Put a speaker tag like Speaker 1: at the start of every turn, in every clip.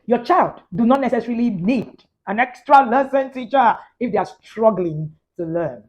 Speaker 1: Your child do not necessarily need an extra lesson teacher if they are struggling to learn.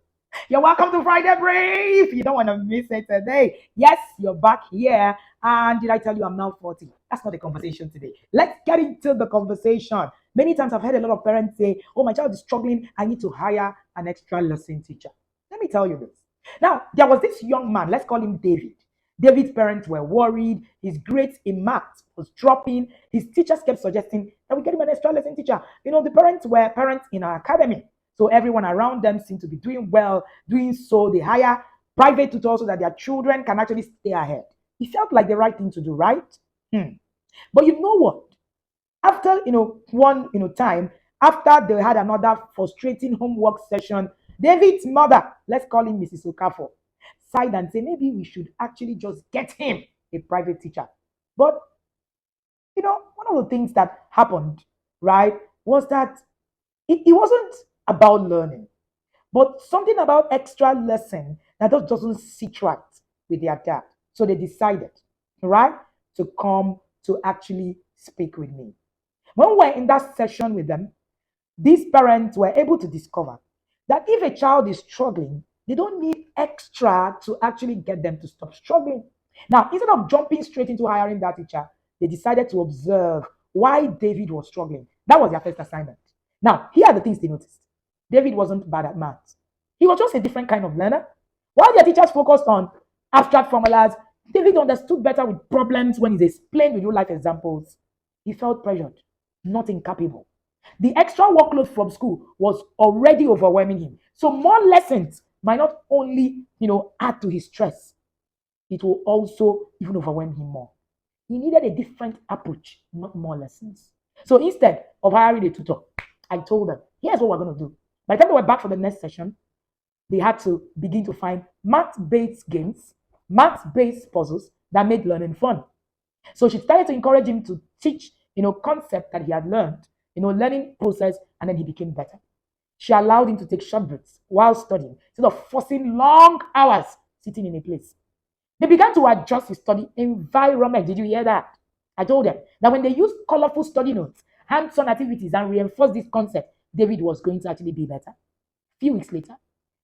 Speaker 1: You're welcome to Friday Brave. You don't want to miss it today. Yes, you're back here. And did I tell you I'm now 40? That's not the conversation today. Let's get into the conversation. Many times I've heard a lot of parents say, oh, my child is struggling. I need to hire an extra lesson teacher. Let me tell you this. Now, there was this young man, let's call him David. David's parents were worried. His grades in maths was dropping. His teachers kept suggesting that we get him an extra lesson teacher. The parents were parents in our academy. So everyone around them seemed to be doing well, doing so. They hire private tutors so that their children can actually stay ahead. It felt like the right thing to do, right? But you know what? After one time, after they had another frustrating homework session, David's mother, let's call him Mrs. Okafor, sighed and said maybe we should actually just get him a private teacher. But one of the things that happened, right, was that it wasn't about learning, but something about extra lesson that just doesn't sit right with their dad. So they decided, right, to come to actually speak with me. When we were in that session with them, these parents were able to discover that if a child is struggling, they don't need extra to actually get them to stop struggling. Now, instead of jumping straight into hiring that teacher, they decided to observe why David was struggling. That was their first assignment. Now, here are the things they noticed. David wasn't bad at maths. He was just a different kind of learner. While their teachers focused on abstract formulas, David understood better with problems when he's explained with real life examples. He felt pressured, not incapable. The extra workload from school was already overwhelming him. So more lessons might not only, add to his stress, it will also even overwhelm him more. He needed a different approach, not more lessons. So instead of hiring a tutor, I told them, here's what we're going to do. By the time they were back for the next session, they had to begin to find math-based games, math-based puzzles that made learning fun. So she started to encourage him to teach, concept that he had learned, learning process, and then he became better. She allowed him to take short breaks while studying instead of forcing long hours sitting in a place. They began to adjust his study environment. Did you hear that? I told them that when they used colorful study notes, hands-on activities, and reinforced this concept, David was going to actually be better. A few weeks later,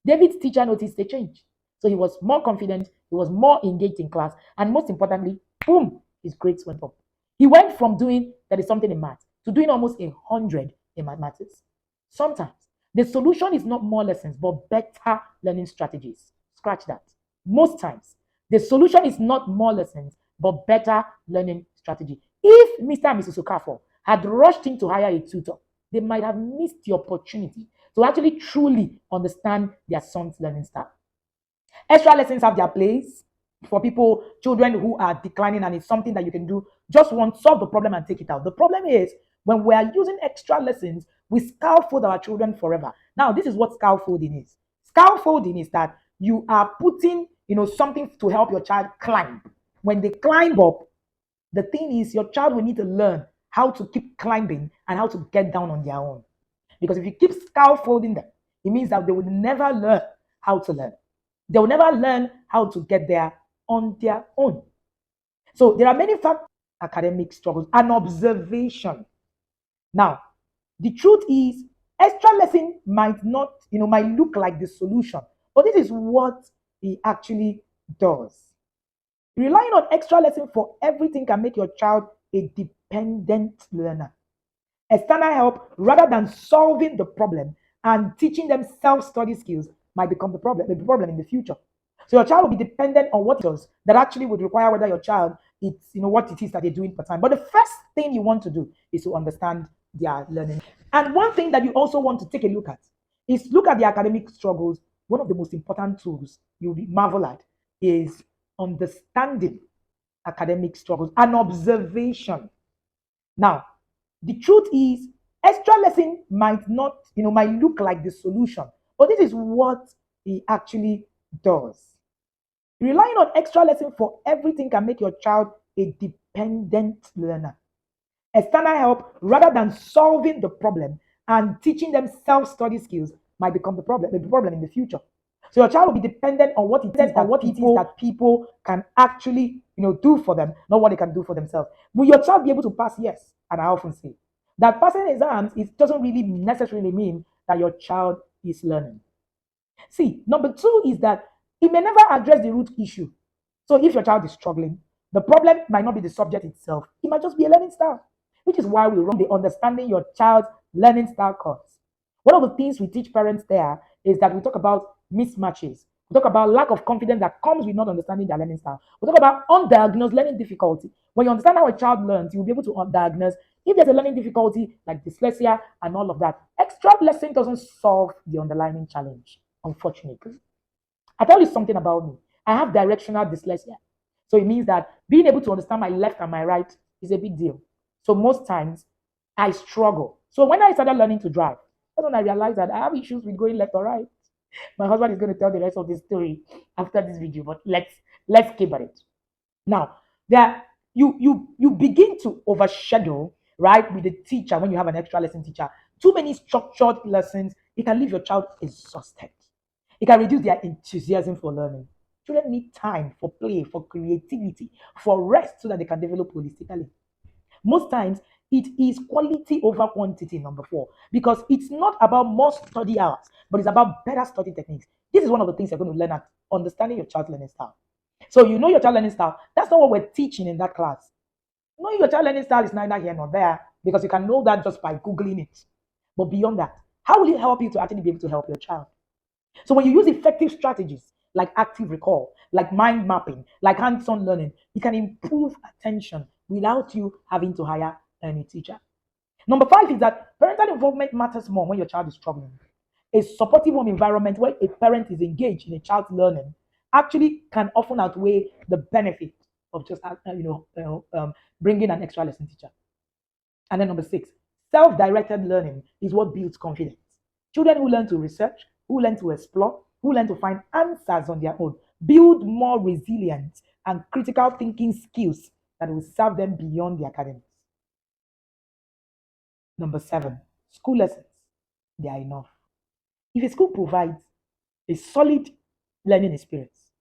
Speaker 1: David's teacher noticed a change. So he was more confident, he was more engaged in class, and most importantly, boom, his grades went up. He went from doing 30 something in math to doing almost 100 in mathematics. Sometimes the solution is not more lessons, but better learning strategies. Scratch that. Most times, the solution is not more lessons, but better learning strategy. If Mr. and Mrs. Okafor had rushed in to hire a tutor, they might have missed the opportunity to actually truly understand their son's learning style. Extra lessons have their place for people, children who are declining, and it's something that you can do. Just one, solve the problem and take it out. The problem is when we are using extra lessons, we scaffold our children forever. Now, this is what scaffolding is. Scaffolding is that you are putting, something to help your child climb. When they climb up, the thing is your child will need to learn how to keep climbing and how to get down on their own. Because if you keep scaffolding them, it means that they will never learn how to learn. They will never learn how to get there on their own. So there are many factors, academic struggles, and observation. Now, the truth is, extra lesson might not, might look like the solution, but this is what it actually does. Relying on extra lesson for everything can make your child a dependent learner. External help, rather than solving the problem and teaching them self-study skills, might become the problem in the future. So your child will be dependent on what it does that actually would require whether your child it's what it is that they're doing per time. But the first thing you want to do is to understand their learning. And one thing that you also want to take a look at is look at the academic struggles. One of the most important tools you'll be marvel at is understanding academic struggles and observation. Now, the truth is, extra lesson might not, might look like the solution, but this is what it actually does. Relying on extra lesson for everything can make your child a dependent learner. External help, rather than solving the problem and teaching them self-study skills, might become the problem in the future. So your child will be dependent on what it is that people can actually, do for them, not what they can do for themselves. Will your child be able to pass? Yes. And I often say that passing exams, it doesn't really necessarily mean that your child is learning. See, number two is that it may never address the root issue. So if your child is struggling, the problem might not be the subject itself. It might just be a learning style, which is why we run the Understanding Your Child's Learning Style course. One of the things we teach parents there is that we talk about mismatches. We talk about lack of confidence that comes with not understanding their learning style. We talk about undiagnosed learning difficulty. When you understand how a child learns, you'll be able to undiagnose if there's a learning difficulty like dyslexia and all of that. Extra lesson doesn't solve the underlying challenge, unfortunately. I tell you something about me. I have directional dyslexia. So it means that being able to understand my left and my right is a big deal. So most times I struggle. So when I started learning to drive, that's when I realized that I have issues with going left or right. My husband is going to tell the rest of this story after this video, but let's keep at it. Now, there you begin to overshadow, right, with the teacher when you have an extra lesson teacher. Too many structured lessons, it can leave your child exhausted. It can reduce their enthusiasm for learning. Children need time for play, for creativity, for rest so that they can develop holistically. Most times, it is quality over quantity, number four, because it's not about more study hours, but it's about better study techniques. This is one of the things you're going to learn at understanding your child's learning style. So you know your child learning style. That's not what we're teaching in that class. Knowing your child learning style is neither here nor there because you can know that just by Googling it. But beyond that, how will it help you to actually be able to help your child? So when you use effective strategies like active recall, like mind mapping, like hands-on learning, you can improve attention without you having to hire any teacher. Number five is that parental involvement matters more when your child is struggling. A supportive home environment where a parent is engaged in a child's learning actually can often outweigh the benefit of just bringing an extra lesson teacher. And then number six, self-directed learning is what builds confidence. Children who learn to research, who learn to explore, who learn to find answers on their own, build more resilience and critical thinking skills that will serve them beyond the academics. Number seven, school lessons. They are enough. If a school provides a solid learning experience,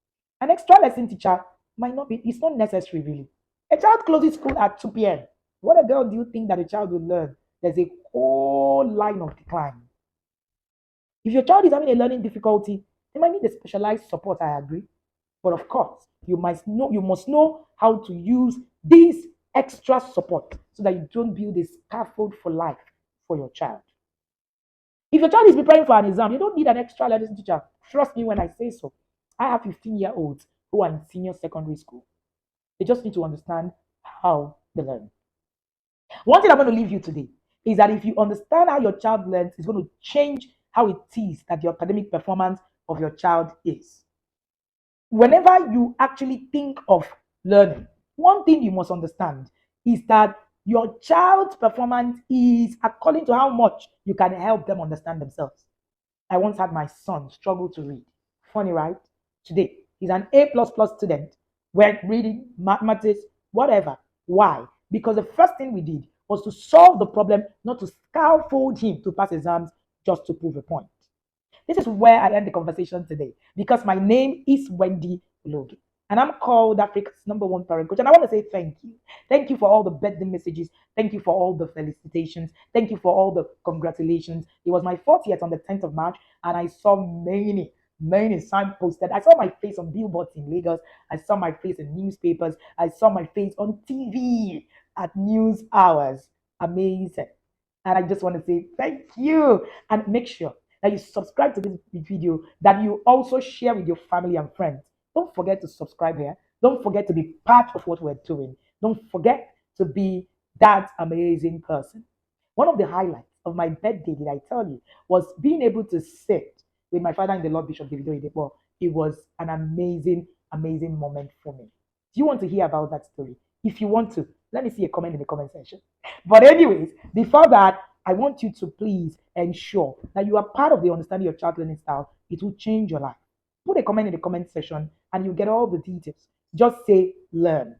Speaker 1: an extra lesson teacher might not be, it's not necessary really. A child closes school at 2 p.m. What a girl do you think that a child will learn? There's a whole line of decline. If your child is having a learning difficulty, they might need a specialized support, I agree. But of course, you must know how to use this extra support so that you don't build a scaffold for life for your child. If your child is preparing for an exam, you don't need an extra lesson teacher. Trust me when I say so. I have 15-year-olds who are in senior secondary school. They just need to understand how they learn. One thing I'm going to leave you today is that if you understand how your child learns, it's going to change how it is that the academic performance of your child is. Whenever you actually think of learning, one thing you must understand is that your child's performance is according to how much you can help them understand themselves. I once had my son struggle to read. Funny, right? Today, he's an A plus plus student. We're reading, mathematics, whatever. Why? Because the first thing we did was to solve the problem, not to scaffold him to pass exams just to prove a point. This is where I end the conversation today because my name is Wendy Ologe and I'm called Africa's number one parent coach. And I want to say thank you. Thank you for all the birthday messages. Thank you for all the felicitations. Thank you for all the congratulations. It was my 40th on the 10th of March and I saw many signposted. I saw my face on billboards in Lagos. I saw my face in newspapers. I saw my face on TV at news hours. Amazing. And I just want to say thank you and make sure that you subscribe to this video, that you also share with your family and friends. Don't forget to subscribe here. Don't forget to be part of what we're doing. Don't forget to be that amazing person. One of the highlights of my birthday, did I tell you, was being able to sit with my father in the Lord, Bishop Davido Idepo. It was an amazing moment for me. Do you want to hear about that story? If you want to, let me see a comment in the comment section. But anyways, before that, I want you to please ensure that you are part of the understanding your child learning style. It will change your life. Put a comment in the comment section and you get all the details. Just say learn.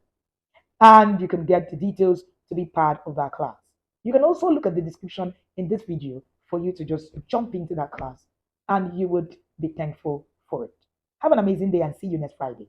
Speaker 1: And you can get the details to be part of that class. You can also look at the description in this video for you to just jump into that class and you would be thankful for it. Have an amazing day and see you next Friday.